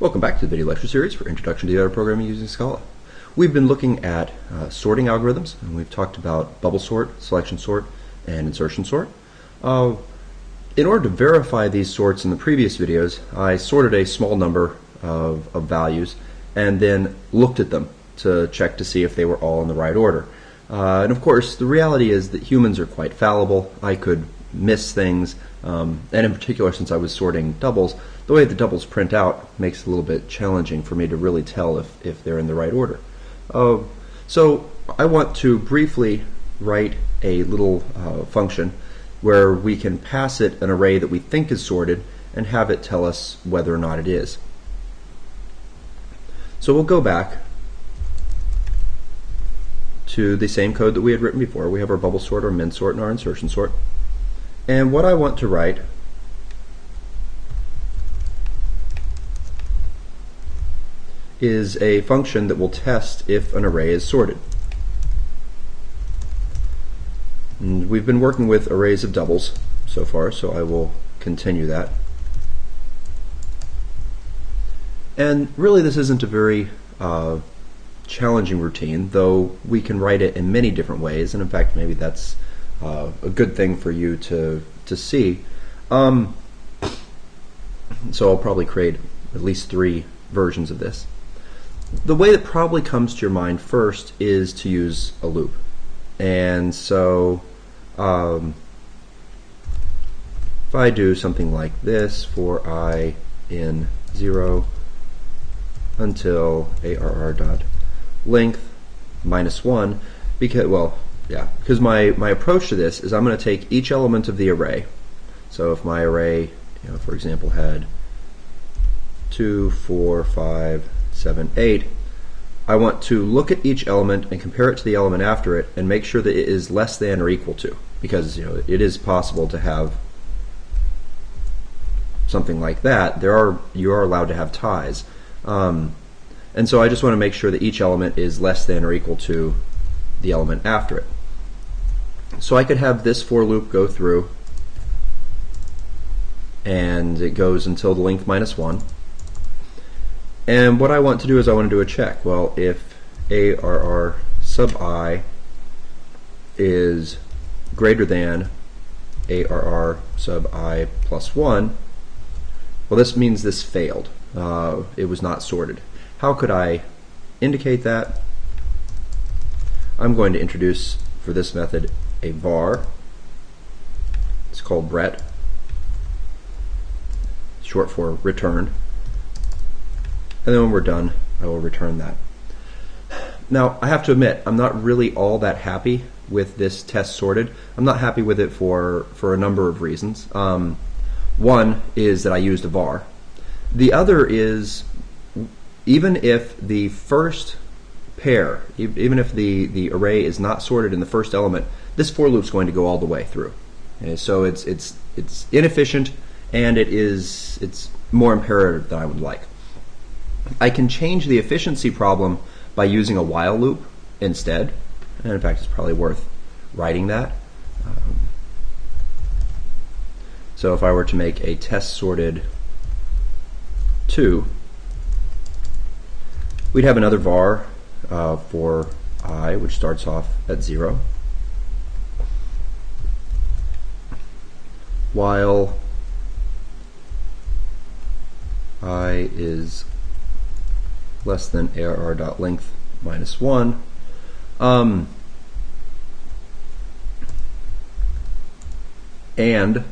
Welcome back to the video lecture series for Introduction to Data Programming using Scala. We've been looking at sorting algorithms, and we've talked about bubble sort, selection sort, and insertion sort. In order to verify these sorts in the previous videos, I sorted a small number of values and then looked at them to check to see if they were all in the right order. And of course, the reality is that humans are quite fallible. I could miss things, and in particular, since I was sorting doubles, the way the doubles print out makes it a little bit challenging for me to really tell if they're in the right order. So I want to briefly write a little function where we can pass it an array that we think is sorted and have it tell us whether or not it is. So we'll go back to the same code that we had written before. We have our bubble sort, our min sort, and our insertion sort. And what I want to write is a function that will test if an array is sorted. And we've been working with arrays of doubles so far, so I will continue that. And really this isn't a very challenging routine, though we can write it in many different ways, and in fact maybe that's a good thing for you to see. So I'll probably create at least 3 versions of this. The way that probably comes to your mind first is to use a loop. And so if I do something like this for I in 0 until arr.length -1, because my approach to this is I'm going to take each element of the array. So if my array, for example, had 2, 4, 5, 7, 8, I want to look at each element and compare it to the element after it and make sure that it is less than or equal to, because it is possible to have something like that. You are allowed to have ties, and so I just want to make sure that each element is less than or equal to the element after it. So I could have this for loop go through, and it goes until the length -1. And what I want to do is I want to do a check. Well, if arr sub I is greater than arr sub I plus 1, well, this means this failed. It was not sorted. How could I indicate that? I'm going to introduce for this method a var. It's called ret, short for return. And then when we're done, I will return that. Now, I have to admit, I'm not really all that happy with this test sorted. I'm not happy with it for a number of reasons. One is that I used a var. The other is, even if the first pair, even if the array is not sorted in the first element, this for loop is going to go all the way through. Okay, so it's inefficient, and it's more imperative than I would like. I can change the efficiency problem by using a while loop instead, and in fact it's probably worth writing that. So if I were to make a test sorted 2, we'd have another var for I, which starts off at 0, while I is less than arr.length -1. And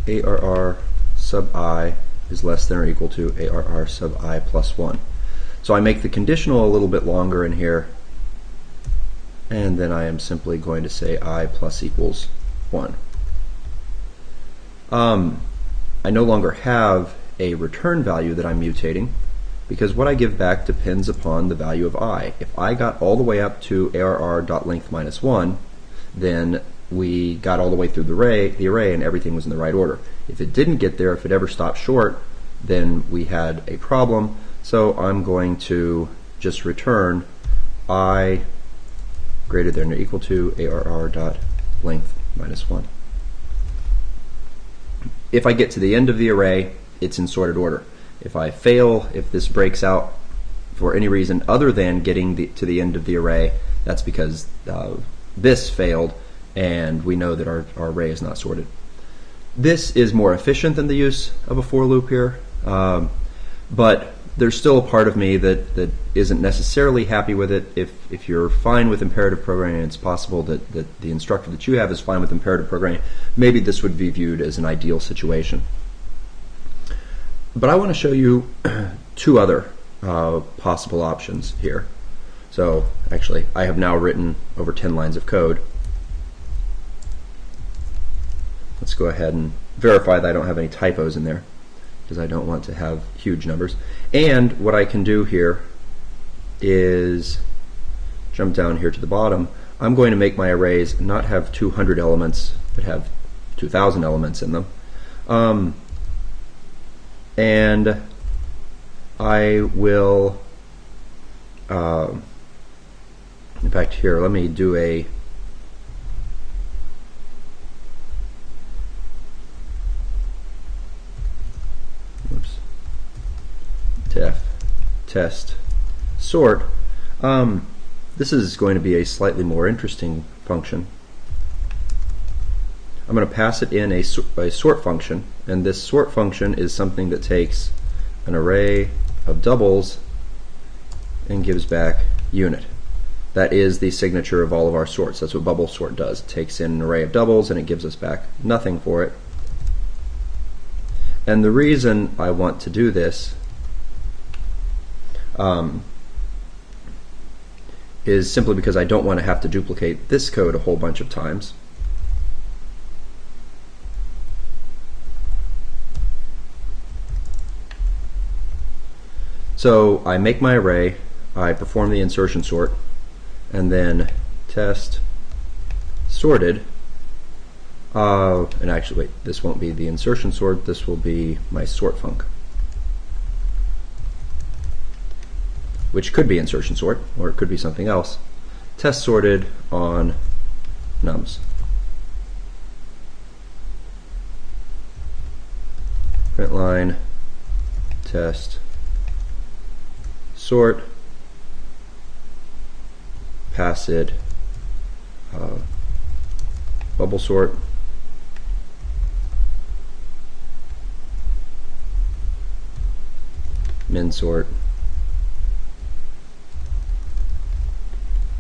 arr sub I is less than or equal to arr sub I plus 1. So I make the conditional a little bit longer in here, and then I am simply going to say I plus equals 1. I no longer have a return value that I'm mutating, because what I give back depends upon the value of I. If I got all the way up to arr.length -1, then we got all the way through the array and everything was in the right order. If it didn't get there, if it ever stopped short, then we had a problem. So I'm going to just return I greater than or equal to arr.length -1. if I get to the end of the array, it's in sorted order. If I fail, if this breaks out for any reason other than getting to the end of the array, that's because this failed, and we know that our array is not sorted. This is more efficient than the use of a for loop here, but there's still a part of me that isn't necessarily happy with it. If you're fine with imperative programming, it's possible that the instructor that you have is fine with imperative programming, maybe this would be viewed as an ideal situation. But I want to show you two other possible options here. So actually, I have now written over 10 lines of code. Let's go ahead and verify that I don't have any typos in there, because I don't want to have huge numbers. And what I can do here is jump down here to the bottom. I'm going to make my arrays not have 200 elements, but have 2,000 elements in them. And I will, in fact, here, let me do a test sort. This is going to be a slightly more interesting function. I'm going to pass it in a sort function, and this sort function is something that takes an array of doubles and gives back unit. That is the signature of all of our sorts. That's what bubble sort does. It takes in an array of doubles and it gives us back nothing for it. And the reason I want to do this is simply because I don't want to have to duplicate this code a whole bunch of times. So I make my array, I perform the insertion sort, and then test sorted. And actually, wait, this won't be the insertion sort, this will be my sort func, which could be insertion sort, or it could be something else. Test sorted on nums. Print line, test, sort, pass it, bubble sort, min sort,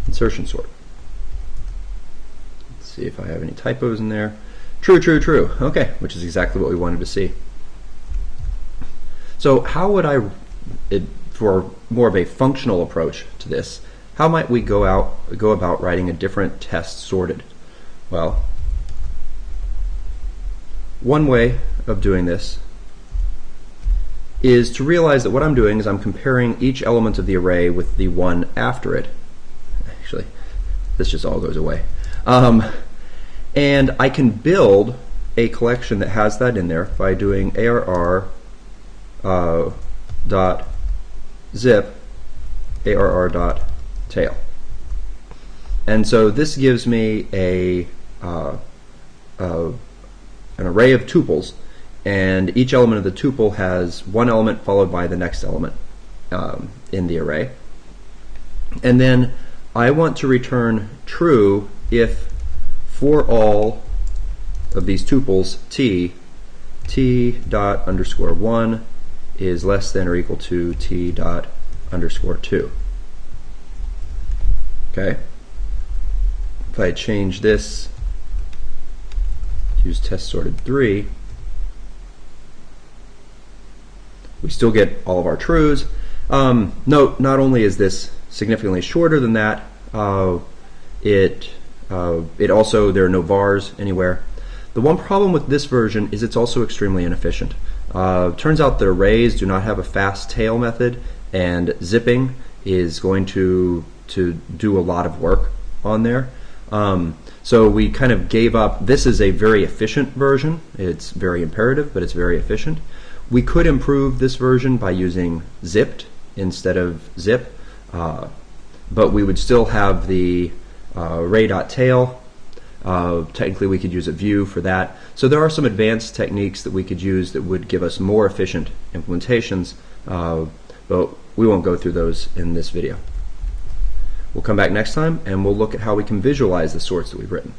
insertion sort. Let's see if I have any typos in there. True, true, true. Okay, which is exactly what we wanted to see. So how would I, for more of a functional approach to this, how might we go about writing a different test sorted? Well, one way of doing this is to realize that what I'm doing is I'm comparing each element of the array with the one after it. Actually, this just all goes away. And I can build a collection that has that in there by doing arr dot zip arr dot tail. And so this gives me an array of tuples, and each element of the tuple has one element followed by the next element in the array. And then I want to return true if for all of these tuples t dot underscore 1 is less than or equal to t dot underscore 2. Okay. If I change this, use test sorted 3, we still get all of our trues. Note, not only is this significantly shorter than that, it also, there are no vars anywhere. The one problem with this version is it's also extremely inefficient. Turns out that arrays do not have a fast tail method, and zipping is going to do a lot of work on there. So we kind of gave up. This is a very efficient version. It's very imperative, but it's very efficient. We could improve this version by using zipped instead of zip, but we would still have the array.tail. Technically, we could use a view for that. So there are some advanced techniques that we could use that would give us more efficient implementations, but we won't go through those in this video. We'll come back next time and we'll look at how we can visualize the sorts that we've written.